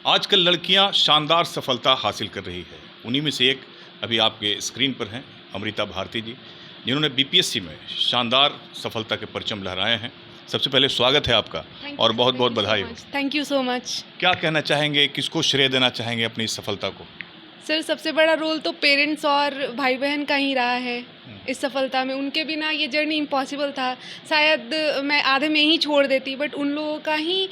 आजकल लड़कियां शानदार सफलता हासिल कर रही है। उन्हीं में से एक अभी आपके स्क्रीन पर हैं अमृता भारती जी, जिन्होंने बीपीएससी में शानदार सफलता के परचम लहराए हैं। सबसे पहले स्वागत है आपका और बहुत बहुत बधाई हो। Thank you so much. क्या कहना चाहेंगे, किसको श्रेय देना चाहेंगे अपनी इस सफलता को? सर, सबसे बड़ा रोल तो पेरेंट्स और भाई बहन का ही रहा है इस सफलता में। उनके बिना ये जर्नी इम्पॉसिबल था। शायद मैं आधे में ही छोड़ देती, बट उन लोगों का ही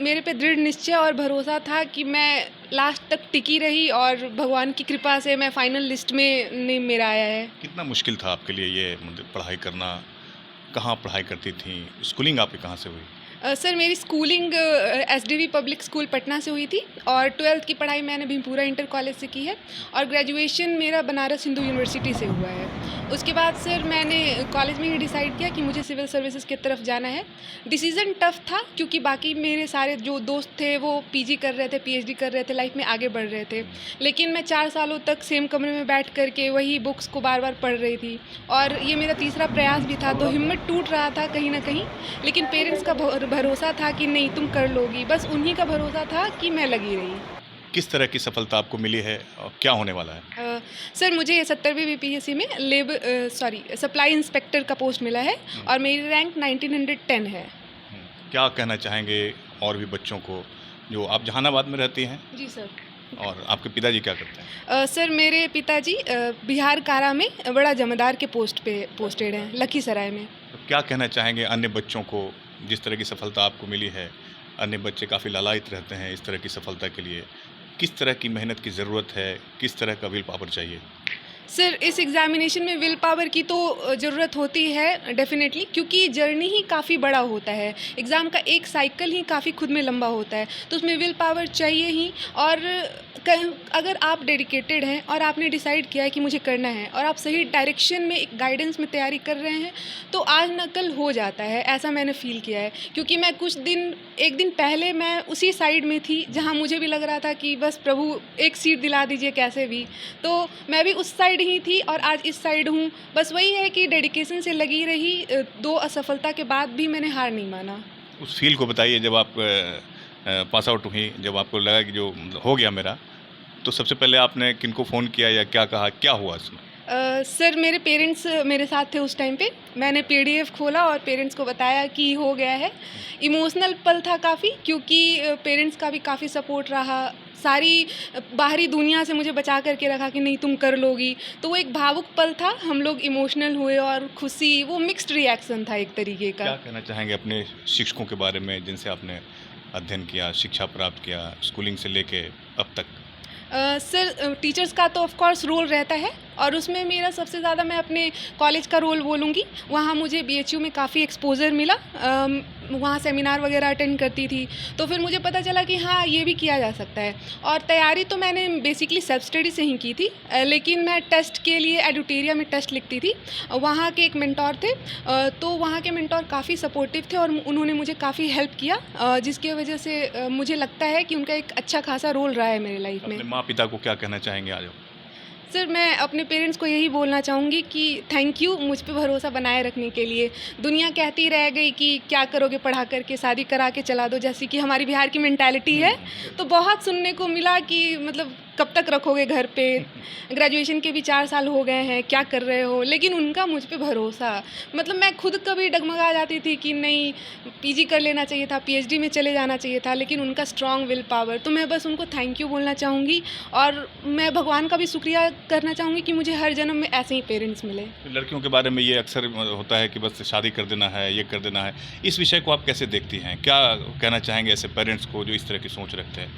मेरे पे दृढ़ निश्चय और भरोसा था कि मैं लास्ट तक टिकी रही और भगवान की कृपा से मैं फाइनल लिस्ट में नेम मेरा आया है। कितना मुश्किल था आपके लिए ये मतलब पढ़ाई करना? कहाँ पढ़ाई करती थी? स्कूलिंग आपकी कहाँ से हुई? सर, मेरी schooling SDV public school Patna से हुई थी और 12th की पढ़ाई मैंने भीमपुरा इंटर कॉलेज से की है और ग्रेजुएशन मेरा बनारस हिंदू यूनिवर्सिटी से हुआ है। उसके बाद सर मैंने कॉलेज में ही डिसाइड किया कि मुझे सिविल सर्विसेज की तरफ जाना है। डिसीज़न टफ था क्योंकि बाकी मेरे सारे जो दोस्त थे वो पीजी कर रहे थे, पीएचडी कर रहे थे, लाइफ में आगे बढ़ रहे थे। लेकिन मैं 4 सालों तक सेम कमरे में बैठ करके वही बुक्स को बार बार पढ़ रही थी और ये मेरा तीसरा प्रयास भी था, तो हिम्मत टूट रहा था कहीं ना कहीं। लेकिन पेरेंट्स का भरोसा था कि नहीं तुम कर लोगी, बस उन्हीं का भरोसा था कि मैं लगी रही। किस तरह की सफलता आपको मिली है और क्या होने वाला है? सर, मुझे 70वीं बीपीएससी में सप्लाई इंस्पेक्टर का पोस्ट मिला है और मेरी रैंक 1910 है। क्या कहना चाहेंगे और भी बच्चों को जो आप जहानाबाद में रहती हैं? जी सर। और आपके पिताजी क्या करते हैं? सर, मेरे पिताजी बिहार कारा में बड़ा जमादार के पोस्ट पे पोस्टेड हैं, लखीसराय में। तो क्या कहना चाहेंगे अन्य बच्चों को, जिस तरह की सफलता आपको मिली है? अन्य बच्चे काफ़ी लालायित रहते हैं इस तरह की सफलता के लिए। किस तरह की मेहनत की ज़रूरत है? किस तरह का विल पावर चाहिए? सर, इस एग्ज़ामिनेशन में विल पावर की तो ज़रूरत होती है डेफ़िनेटली, क्योंकि जर्नी ही काफ़ी बड़ा होता है। एग्ज़ाम का एक साइकिल ही काफ़ी खुद में लंबा होता है, तो उसमें विल पावर चाहिए ही। और अगर आप डेडिकेटेड हैं और आपने डिसाइड किया है कि मुझे करना है और आप सही डायरेक्शन में, एक गाइडेंस में तैयारी कर रहे हैं, तो आज न कल हो जाता है। ऐसा मैंने फ़ील किया है, क्योंकि मैं एक दिन पहले मैं उसी साइड में थी जहाँ मुझे भी लग रहा था कि बस प्रभु एक सीट दिला दीजिए कैसे भी। तो मैं भी उस साइड ही थी और आज इस साइड हूँ। बस वही है कि डेडिकेशन से लगी रही। 2 असफलता के बाद भी मैंने हार नहीं माना। उस फ़ील को बताइए जब आप पास आउट हुई, जब आपको लगा कि जो हो गया मेरा, तो सबसे पहले आपने किनको फ़ोन किया या क्या कहा? क्या हुआ उसमें? सर, मेरे पेरेंट्स मेरे साथ थे उस टाइम पे। मैंने पीडीएफ खोला और पेरेंट्स को बताया कि हो गया है। इमोशनल पल था काफ़ी, क्योंकि पेरेंट्स का भी काफ़ी सपोर्ट रहा। सारी बाहरी दुनिया से मुझे बचा करके रखा कि नहीं तुम कर लोगी। तो वो एक भावुक पल था। हम लोग इमोशनल हुए और खुशी, वो मिक्स्ड रिएक्शन था एक तरीके का। क्या कहना चाहेंगे अपने शिक्षकों के बारे में जिनसे आपने अध्ययन किया, शिक्षा प्राप्त किया, स्कूलिंग से लेके अब तक? सर, टीचर्स का तो ऑफ कोर्स रोल रहता है और उसमें मेरा सबसे ज़्यादा मैं अपने कॉलेज का रोल बोलूँगी। वहाँ मुझे बीएचयू में काफ़ी एक्सपोज़र मिला। वहाँ सेमिनार वगैरह अटेंड करती थी, तो फिर मुझे पता चला कि हाँ, ये भी किया जा सकता है। और तैयारी तो मैंने बेसिकली सेल्फ स्टडी से ही की थी, लेकिन मैं टेस्ट के लिए एडुटेरिया में टेस्ट लिखती थी। वहाँ के एक मेंटोर थे, तो वहाँ के मेंटोर काफ़ी सपोर्टिव थे और उन्होंने मुझे काफ़ी हेल्प किया, जिसकी वजह से मुझे लगता है कि उनका एक अच्छा खासा रोल रहा है मेरे लाइफ में। अपने माँ-पिता को क्या कहना चाहेंगे आज आप? सर, मैं अपने पेरेंट्स को यही बोलना चाहूँगी कि थैंक यू मुझ पे भरोसा बनाए रखने के लिए। दुनिया कहती रह गई कि क्या करोगे पढ़ा करके, शादी करा के चला दो, जैसी कि हमारी बिहार की मेंटालिटी है। तो बहुत सुनने को मिला कि मतलब कब तक रखोगे घर पे, ग्रेजुएशन के भी 4 साल हो गए हैं, क्या कर रहे हो? लेकिन उनका मुझ पे भरोसा, मतलब मैं खुद कभी डगमगा जाती थी कि नहीं, पीजी कर लेना चाहिए था, पीएचडी में चले जाना चाहिए था, लेकिन उनका स्ट्रॉन्ग विल पावर। तो मैं बस उनको थैंक यू बोलना चाहूँगी और मैं भगवान का भी शुक्रिया करना चाहूँगी कि मुझे हर जन्म में ऐसे ही पेरेंट्स मिले। लड़कियों के बारे में ये अक्सर होता है कि बस शादी कर देना है, ये कर देना है। इस विषय को आप कैसे देखती हैं? क्या कहना चाहेंगे ऐसे पेरेंट्स को जो इस तरह की सोच रखते हैं?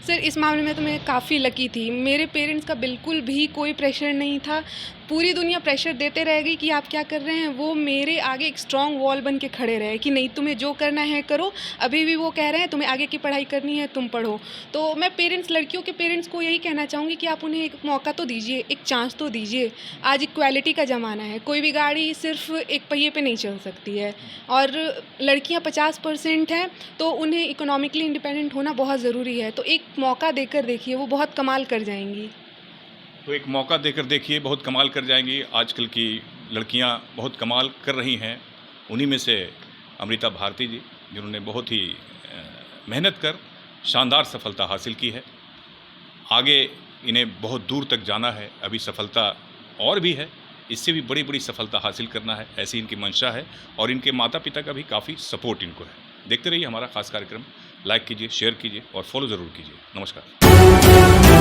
सर, इस मामले में तो मैं काफ़ी लकी थी। मेरे पेरेंट्स का बिल्कुल भी कोई प्रेशर नहीं था। पूरी दुनिया प्रेशर देते रह गई कि आप क्या कर रहे हैं, वो मेरे आगे एक स्ट्रॉन्ग वॉल बन के खड़े रहे कि नहीं, तुम्हें जो करना है करो। अभी भी वो कह रहे हैं तुम्हें आगे की पढ़ाई करनी है, तुम पढ़ो। तो मैं लड़कियों के पेरेंट्स को यही कहना चाहूँगी कि आप उन्हें एक मौका तो दीजिए, एक चांस तो दीजिए। आज इक्वालिटी का ज़माना है, कोई भी गाड़ी सिर्फ एक पहिए पे नहीं चल सकती है और लड़कियाँ 50% हैं, तो उन्हें इकोनॉमिकली इंडिपेंडेंट होना बहुत ज़रूरी है। तो एक मौका देकर देखिए, वो बहुत कमाल कर जाएंगी। तो एक मौका देकर देखिए, बहुत कमाल कर जाएंगी। आजकल की लड़कियां बहुत कमाल कर रही हैं। उन्हीं में से अमृता भारती जी, जिन्होंने बहुत ही मेहनत कर शानदार सफलता हासिल की है। आगे इन्हें बहुत दूर तक जाना है, अभी सफलता और भी है, इससे भी बड़ी बड़ी सफलता हासिल करना है, ऐसी इनकी मंशा है और इनके माता पिता का भी काफ़ी सपोर्ट इनको है। देखते रहिए हमारा खास कार्यक्रम, लाइक कीजिए, शेयर कीजिए और फॉलो ज़रूर कीजिए। नमस्कार।